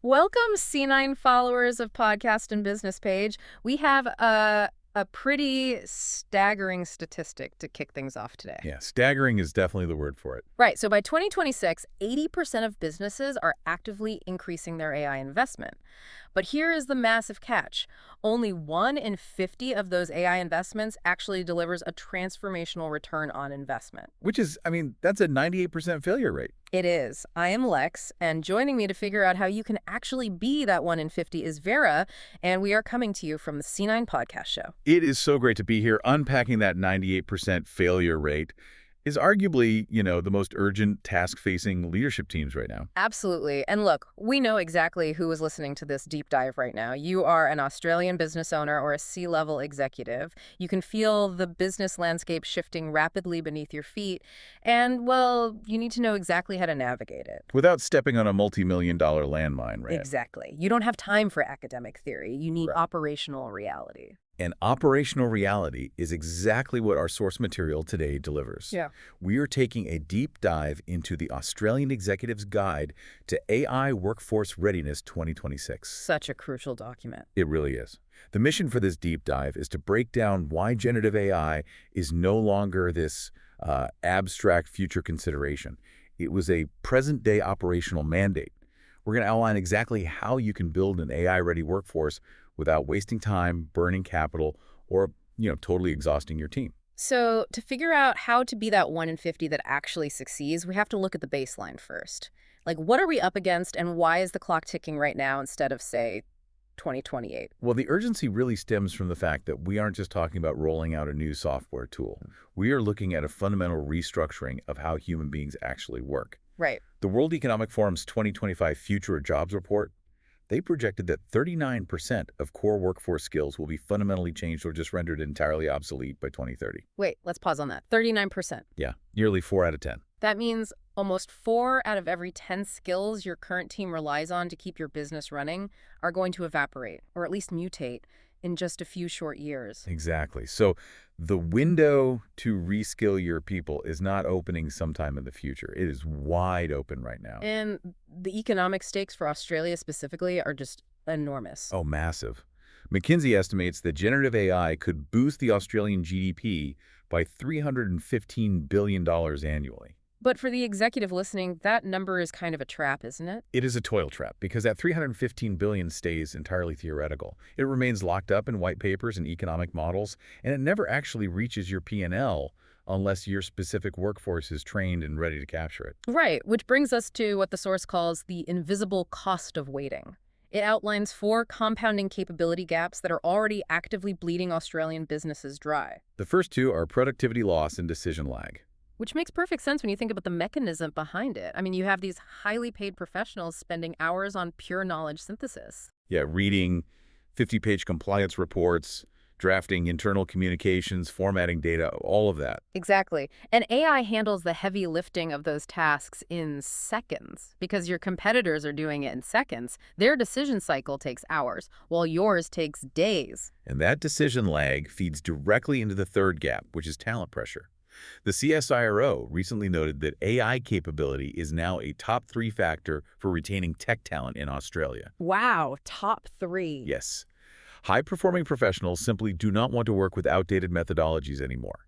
Welcome, C9 followers of Podcast and Business Page. We have a pretty staggering statistic to kick things off today. Yeah, staggering is definitely the word for it. Right, so by 2026, 80% of businesses are actively increasing their AI investment. But here is the massive catch. Only 1 in 50 of those AI investments actually delivers a transformational return on investment. Which is, that's a 98% failure rate. It is. I am Lex, and joining me to figure out how you can actually be that 1 in 50 is Vera, and we are coming to you from the C9 Podcast Show. It is so great to be here. Unpacking that 98% failure rate is arguably, the most urgent task facing leadership teams right now. Absolutely. And look, we know exactly who is listening to this deep dive right now. You are an Australian business owner or a C-level executive. You can feel the business landscape shifting rapidly beneath your feet. And, well, you need to know exactly how to navigate it. Without stepping on a multi-million-dollar landmine, right? Exactly. You don't have time for academic theory. You need Right. operational reality. And operational reality is exactly what our source material today delivers. Yeah. We are taking a deep dive into the Australian Executive's Guide to AI Workforce Readiness 2026. Such a crucial document. It really is. The mission for this deep dive is to break down why generative AI is no longer this abstract future consideration. It was a present-day operational mandate. We're going to outline exactly how you can build an AI-ready workforce without wasting time, burning capital, or, totally exhausting your team. So to figure out how to be that 1 in 50 that actually succeeds, we have to look at the baseline first. Like, what are we up against and why is the clock ticking right now instead of, say, 2028? Well, the urgency really stems from the fact that we aren't just talking about rolling out a new software tool. We are looking at a fundamental restructuring of how human beings actually work. Right. The World Economic Forum's 2025 Future of Jobs report, they projected that 39% of core workforce skills will be fundamentally changed or just rendered entirely obsolete by 2030. Wait, let's pause on that. 39%. Yeah, nearly 4 out of 10. That means almost 4 out of every 10 skills your current team relies on to keep your business running are going to evaporate, or at least mutate, in just a few short years. Exactly. So the window to reskill your people is not opening sometime in the future. It is wide open right now. And the economic stakes for Australia specifically are just enormous. Oh, massive. McKinsey estimates that generative AI could boost the Australian GDP by $315 billion annually. But for the executive listening, that number is kind of a trap, isn't it? It is a toil trap because that $315 billion stays entirely theoretical. It remains locked up in white papers and economic models, and it never actually reaches your P&L unless your specific workforce is trained and ready to capture it. Right, which brings us to what the source calls the invisible cost of waiting. It outlines 4 compounding capability gaps that are already actively bleeding Australian businesses dry. The first 2 are productivity loss and decision lag. Which makes perfect sense when you think about the mechanism behind it. I mean, you have these highly paid professionals spending hours on pure knowledge synthesis. Yeah, reading 50-page compliance reports, drafting internal communications, formatting data, all of that. Exactly. And AI handles the heavy lifting of those tasks in seconds. Because your competitors are doing it in seconds, their decision cycle takes hours, while yours takes days. And that decision lag feeds directly into the third gap, which is talent pressure. The CSIRO recently noted that AI capability is now a top 3 factor for retaining tech talent in Australia. Wow, top 3. Yes. High-performing professionals simply do not want to work with outdated methodologies anymore.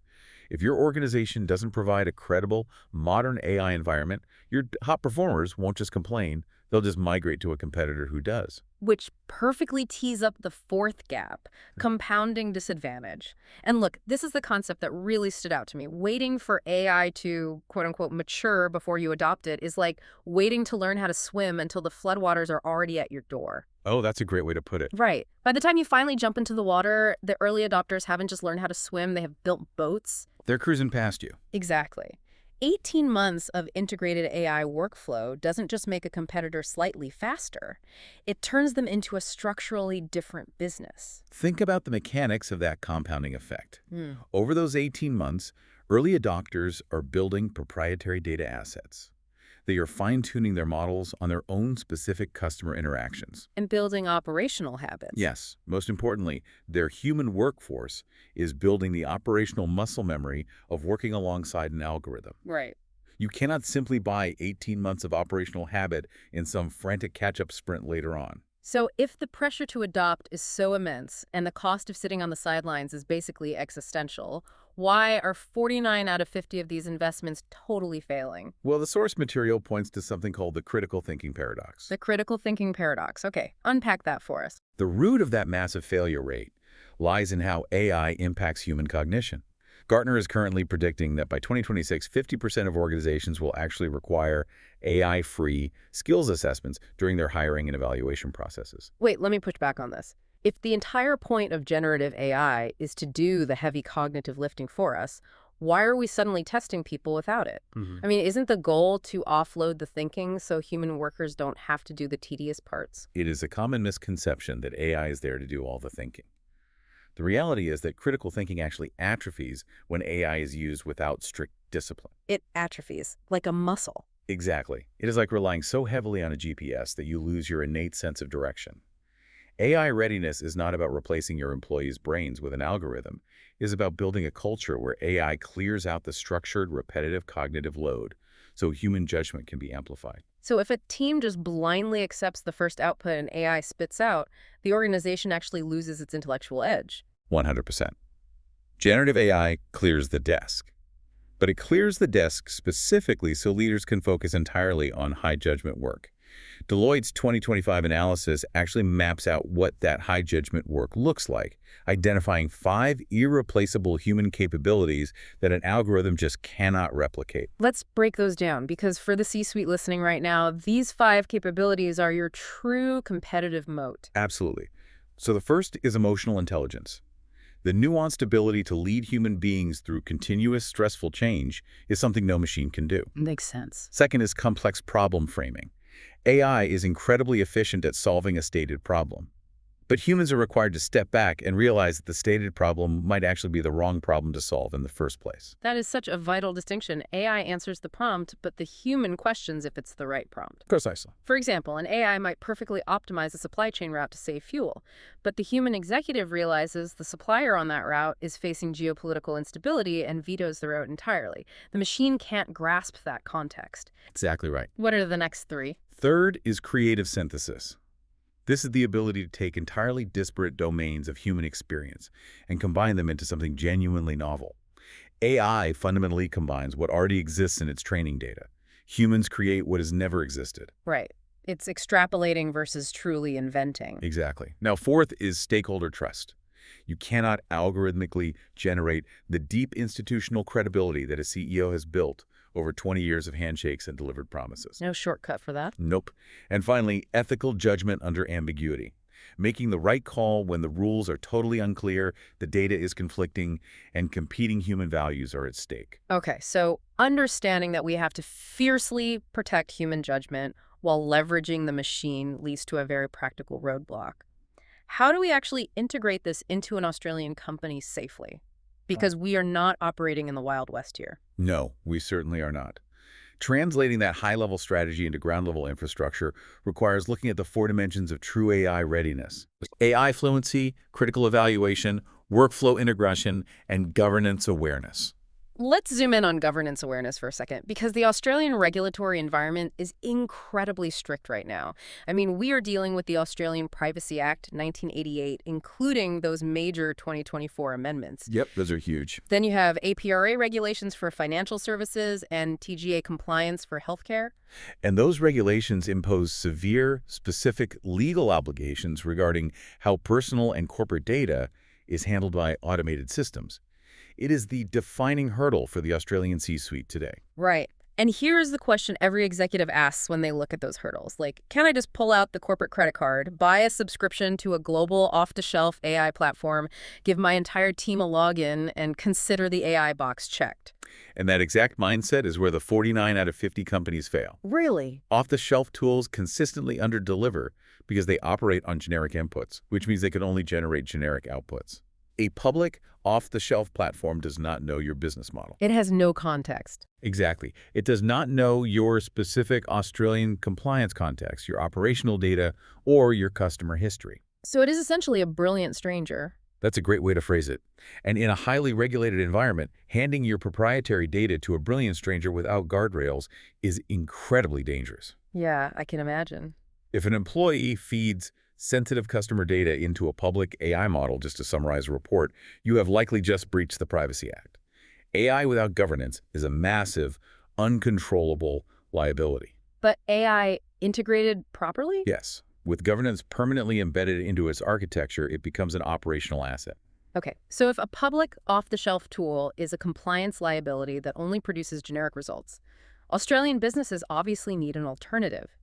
If your organization doesn't provide a credible, modern AI environment, your top performers won't just complain, they'll just migrate to a competitor who does. Which perfectly tees up the 4th gap, compounding disadvantage. And look, this is the concept that really stood out to me. Waiting for AI to, quote-unquote, mature before you adopt it is like waiting to learn how to swim until the floodwaters are already at your door. Oh, that's a great way to put it. Right. By the time you finally jump into the water, the early adopters haven't just learned how to swim, they have built boats. They're cruising past you. Exactly. 18 months of integrated AI workflow doesn't just make a competitor slightly faster. It turns them into a structurally different business. Think about the mechanics of that compounding effect. Over those 18 months, early adopters are building proprietary data assets. They are fine-tuning their models on their own specific customer interactions. And building operational habits. Yes, most importantly, their human workforce is building the operational muscle memory of working alongside an algorithm. Right. You cannot simply buy 18 months of operational habit in some frantic catch-up sprint later on. So if the pressure to adopt is so immense and the cost of sitting on the sidelines is basically existential, why are 49 out of 50 of these investments totally failing? Well, the source material points to something called the critical thinking paradox. The critical thinking paradox. Okay, unpack that for us. The root of that massive failure rate lies in how AI impacts human cognition. Gartner is currently predicting that by 2026, 50% of organizations will actually require AI-free skills assessments during their hiring and evaluation processes. Wait, let me push back on this. If the entire point of generative AI is to do the heavy cognitive lifting for us, why are we suddenly testing people without it? I mean, isn't the goal to offload the thinking so human workers don't have to do the tedious parts? It is a common misconception that AI is there to do all the thinking. The reality is that critical thinking actually atrophies when AI is used without strict discipline. It atrophies, like a muscle. Exactly. It is like relying so heavily on a GPS that you lose your innate sense of direction. AI readiness is not about replacing your employees' brains with an algorithm. It is about building a culture where AI clears out the structured, repetitive cognitive load so human judgment can be amplified. So if a team just blindly accepts the first output and AI spits out, the organization actually loses its intellectual edge. 100%. Generative AI clears the desk. But it clears the desk specifically so leaders can focus entirely on high judgment work. Deloitte's 2025 analysis actually maps out what that high judgment work looks like, identifying 5 irreplaceable human capabilities that an algorithm just cannot replicate. Let's break those down, because for the C-suite listening right now, these 5 capabilities are your true competitive moat. Absolutely. So the first is emotional intelligence. The nuanced ability to lead human beings through continuous stressful change is something no machine can do. Makes sense. Second is complex problem framing. AI is incredibly efficient at solving a stated problem. But humans are required to step back and realize that the stated problem might actually be the wrong problem to solve in the first place. That is such a vital distinction. AI answers the prompt, but the human questions if it's the right prompt. Precisely. For example, an AI might perfectly optimize a supply chain route to save fuel, but the human executive realizes the supplier on that route is facing geopolitical instability and vetoes the route entirely. The machine can't grasp that context. Exactly right. What are the next 3? Third is creative synthesis. This is the ability to take entirely disparate domains of human experience and combine them into something genuinely novel. AI fundamentally combines what already exists in its training data. Humans create what has never existed. Right. It's extrapolating versus truly inventing. Exactly. Now, fourth is stakeholder trust. You cannot algorithmically generate the deep institutional credibility that a CEO has built over 20 years of handshakes and delivered promises. No shortcut for that. Nope. And finally, ethical judgment under ambiguity. Making the right call when the rules are totally unclear, the data is conflicting, and competing human values are at stake. Okay, so understanding that we have to fiercely protect human judgment while leveraging the machine leads to a very practical roadblock. How do we actually integrate this into an Australian company safely? Because we are not operating in the Wild West here. No, we certainly are not. Translating that high-level strategy into ground-level infrastructure requires looking at the 4 dimensions of true AI readiness: AI fluency, critical evaluation, workflow integration, and governance awareness. Let's zoom in on governance awareness for a second, because the Australian regulatory environment is incredibly strict right now. I mean, we are dealing with the Australian Privacy Act 1988, including those major 2024 amendments. Yep, those are huge. Then you have APRA regulations for financial services and TGA compliance for healthcare. And those regulations impose severe, specific legal obligations regarding how personal and corporate data is handled by automated systems. It is the defining hurdle for the Australian C-suite today. Right. And here's the question every executive asks when they look at those hurdles. Like, can I just pull out the corporate credit card, buy a subscription to a global off-the-shelf AI platform, give my entire team a login, and consider the AI box checked? And that exact mindset is where the 49 out of 50 companies fail. Really? Off-the-shelf tools consistently underdeliver because they operate on generic inputs, which means they can only generate generic outputs. A public, off-the-shelf platform does not know your business model. It has no context. Exactly. It does not know your specific Australian compliance context, your operational data, or your customer history. So it is essentially a brilliant stranger. That's a great way to phrase it. And in a highly regulated environment, handing your proprietary data to a brilliant stranger without guardrails is incredibly dangerous. Yeah, I can imagine. If an employee feeds sensitive customer data into a public AI model, just to summarize a report, you have likely just breached the Privacy Act. AI without governance is a massive, uncontrollable liability. But AI integrated properly? Yes, with governance permanently embedded into its architecture, it becomes an operational asset. Okay, so if a public off-the-shelf tool is a compliance liability that only produces generic results, Australian businesses obviously need an alternative.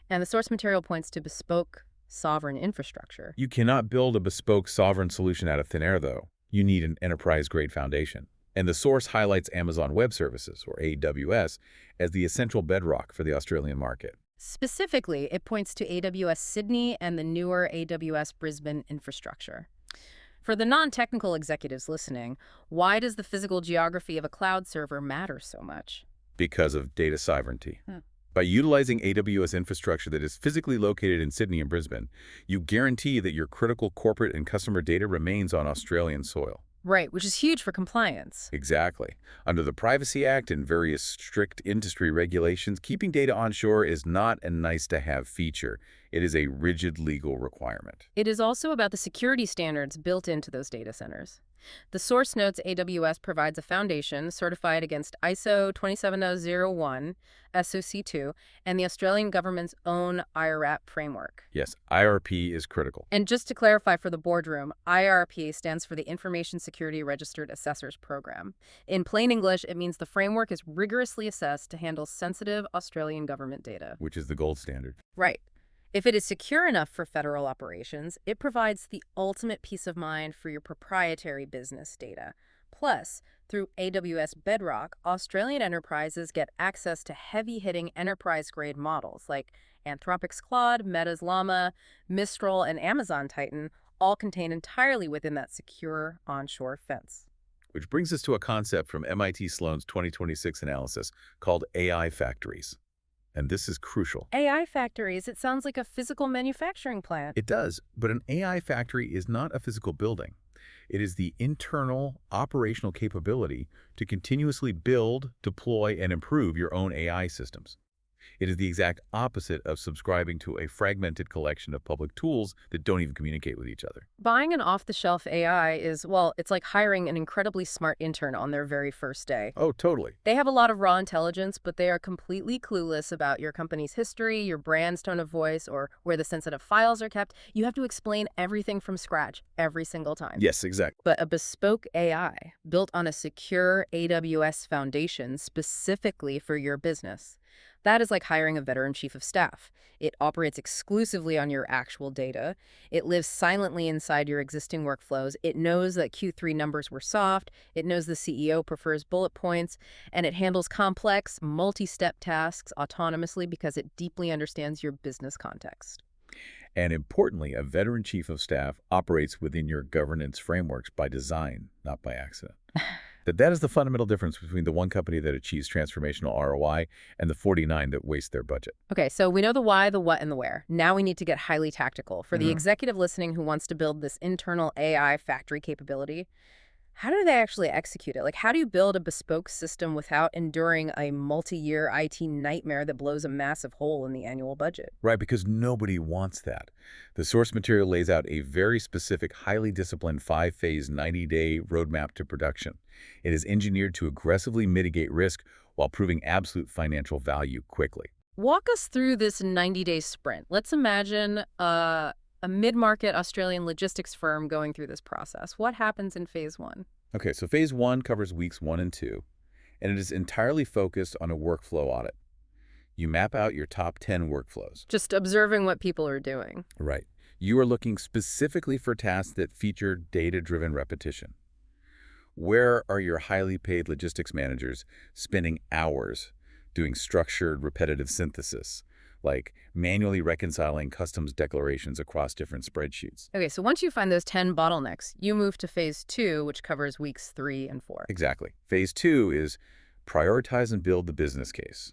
And the source material points to bespoke sovereign infrastructure. You cannot build a bespoke sovereign solution out of thin air, though. You need an enterprise-grade foundation. And the source highlights Amazon Web Services, or AWS, as the essential bedrock for the Australian market. Specifically, it points to AWS Sydney and the newer AWS Brisbane infrastructure. For the non-technical executives listening, why does the physical geography of a cloud server matter so much? Because of data sovereignty. By utilizing AWS infrastructure that is physically located in Sydney and Brisbane, you guarantee that your critical corporate and customer data remains on Australian soil. Right, which is huge for compliance. Exactly. Under the Privacy Act and various strict industry regulations, keeping data onshore is not a nice-to-have feature. It is a rigid legal requirement. It is also about the security standards built into those data centers. The source notes AWS provides a foundation certified against ISO 27001, SOC2, and the Australian government's own IRAP framework. Yes, IRP is critical. And just to clarify for the boardroom, IRP stands for the Information Security Registered Assessors Program. In plain English, it means the framework is rigorously assessed to handle sensitive Australian government data. Which is the gold standard. Right. If it is secure enough for federal operations, it provides the ultimate peace of mind for your proprietary business data. Plus, through AWS Bedrock, Australian enterprises get access to heavy-hitting enterprise-grade models like Anthropic's Claude, Meta's Llama, Mistral, and Amazon Titan, all contained entirely within that secure onshore fence. Which brings us to a concept from MIT Sloan's 2026 analysis called AI factories. And this is crucial. AI factories, it sounds like a physical manufacturing plant. It does, but an AI factory is not a physical building. It is the internal operational capability to continuously build, deploy, and improve your own AI systems. It is the exact opposite of subscribing to a fragmented collection of public tools that don't even communicate with each other. Buying an off-the-shelf AI is, well, it's like hiring an incredibly smart intern on their very first day. Oh, totally. They have a lot of raw intelligence, but they are completely clueless about your company's history, your brand's tone of voice, or where the sensitive files are kept. You have to explain everything from scratch every single time. Yes, exactly. But a bespoke AI built on a secure AWS foundation specifically for your business, that is like hiring a veteran chief of staff. It operates exclusively on your actual data. It lives silently inside your existing workflows. It knows that Q3 numbers were soft. It knows the CEO prefers bullet points. And it handles complex, multi-step tasks autonomously because it deeply understands your business context. And importantly, a veteran chief of staff operates within your governance frameworks by design, not by accident. That is the fundamental difference between the one company that achieves transformational ROI and the 49 that waste their budget. Okay, so we know the why, the what, and the where. Now we need to get highly tactical. For the executive listening who wants to build this internal AI factory capability, how do they actually execute it? Like, how do you build a bespoke system without enduring a multi-year IT nightmare that blows a massive hole in the annual budget? Right, because nobody wants that. The source material lays out a very specific, highly disciplined 5-phase, 90-day roadmap to production. It is engineered to aggressively mitigate risk while proving absolute financial value quickly. Walk us through this 90-day sprint. Let's imagine a mid-market Australian logistics firm going through this process. What happens in phase 1? Okay, so phase 1 covers weeks 1 and 2, and it is entirely focused on a workflow audit. You map out your top 10 workflows. Just observing what people are doing. Right. You are looking specifically for tasks that feature data-driven repetition. Where are your highly paid logistics managers spending hours doing structured, repetitive synthesis, like manually reconciling customs declarations across different spreadsheets? Okay, so once you find those 10 bottlenecks, you move to phase 2, which covers weeks 3 and 4. Exactly. Phase 2 is prioritize and build the business case.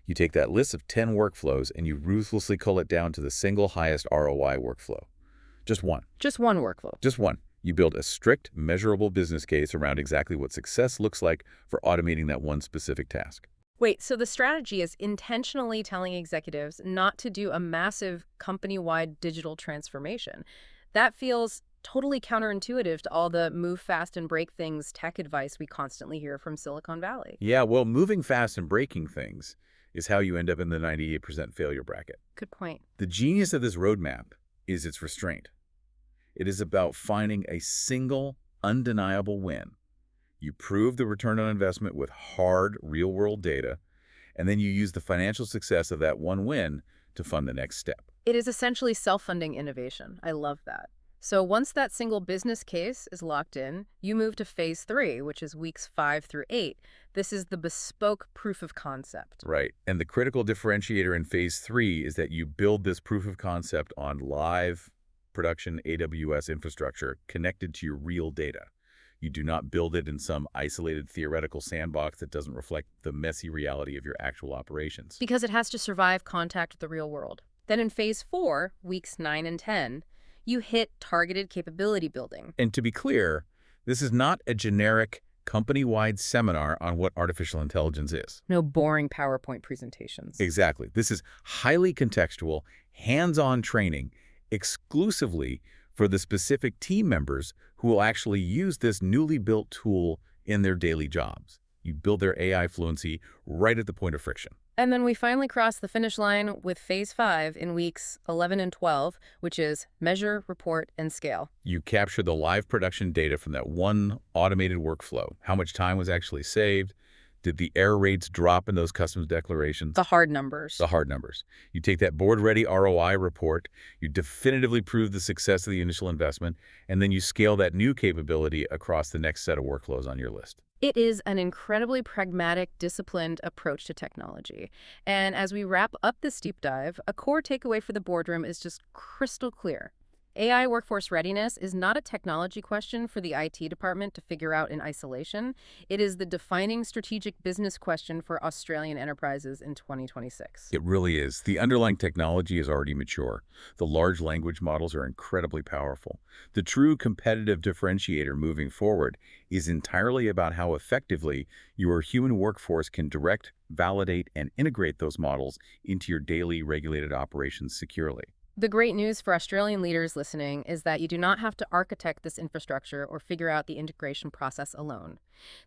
You take that list of 10 workflows and you ruthlessly cull it down to the single highest ROI workflow. Just one. Just one workflow. Just one. You build a strict, measurable business case around exactly what success looks like for automating that one specific task. Wait, so the strategy is intentionally telling executives not to do a massive company-wide digital transformation. That feels totally counterintuitive to all the move fast and break things tech advice we constantly hear from Silicon Valley. Yeah, well, moving fast and breaking things is how you end up in the 98% failure bracket. Good point. The genius of this roadmap is its restraint. It is about finding a single, undeniable win. You prove the return on investment with hard, real-world data, and then you use the financial success of that one win to fund the next step. It is essentially self-funding innovation. I love that. So once that single business case is locked in, you move to phase 3, which is weeks 5 through 8. This is the bespoke proof of concept. Right. And the critical differentiator in phase 3 is that you build this proof of concept on live production AWS infrastructure connected to your real data. You do not build it in some isolated theoretical sandbox that doesn't reflect the messy reality of your actual operations. Because it has to survive contact with the real world. Then in phase 4, weeks 9 and 10, you hit targeted capability building. And to be clear, this is not a generic company-wide seminar on what artificial intelligence is. No boring PowerPoint presentations. Exactly. This is highly contextual, hands-on training exclusively for the specific team members who will actually use this newly built tool in their daily jobs. You build their AI fluency right at the point of friction. And then we finally cross the finish line with phase 5 in weeks 11 and 12, which is measure, report, and scale. You capture the live production data from that one automated workflow. How much time was actually saved? Did the error rates drop in those customs declarations? The hard numbers. The hard numbers. You take that board-ready ROI report, you definitively prove the success of the initial investment, and then you scale that new capability across the next set of workflows on your list. It is an incredibly pragmatic, disciplined approach to technology. And as we wrap up this deep dive, a core takeaway for the boardroom is just crystal clear. AI workforce readiness is not a technology question for the IT department to figure out in isolation. It is the defining strategic business question for Australian enterprises in 2026. It really is. The underlying technology is already mature. The large language models are incredibly powerful. The true competitive differentiator moving forward is entirely about how effectively your human workforce can direct, validate, and integrate those models into your daily regulated operations securely. The great news for Australian leaders listening is that you do not have to architect this infrastructure or figure out the integration process alone.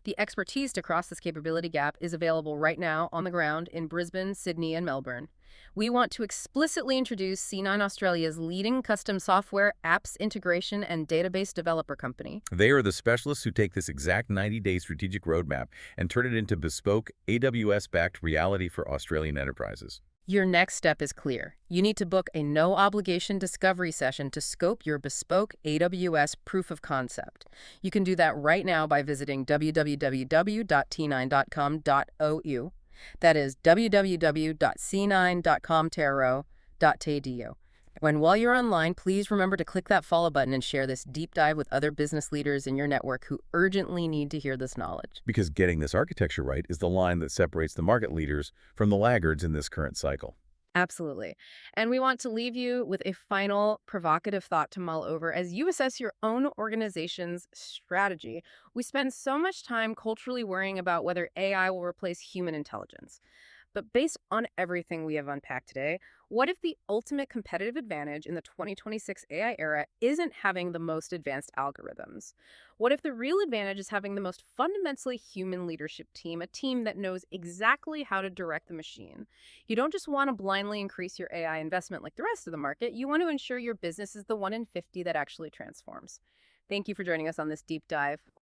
The expertise to cross this capability gap is available right now on the ground in Brisbane, Sydney, and Melbourne. We want to explicitly introduce C9 Australia's leading custom software, apps integration, and database developer company. They are the specialists who take this exact 90-day strategic roadmap and turn it into bespoke, AWS-backed reality for Australian enterprises. Your next step is clear. You need to book a no-obligation discovery session to scope your bespoke AWS proof of concept. You can do that right now by visiting www.t9.com.au. That is www.c9.com.au. While you're online, please remember to click that follow button and share this deep dive with other business leaders in your network who urgently need to hear this knowledge. Because getting this architecture right is the line that separates the market leaders from the laggards in this current cycle. Absolutely. And we want to leave you with a final provocative thought to mull over as you assess your own organization's strategy. We spend so much time culturally worrying about whether AI will replace human intelligence. But based on everything we have unpacked today, what if the ultimate competitive advantage in the 2026 AI era isn't having the most advanced algorithms? What if the real advantage is having the most fundamentally human leadership team, a team that knows exactly how to direct the machine? You don't just want to blindly increase your AI investment like the rest of the market. You want to ensure your business is the 1 in 50 that actually transforms. Thank you for joining us on this deep dive.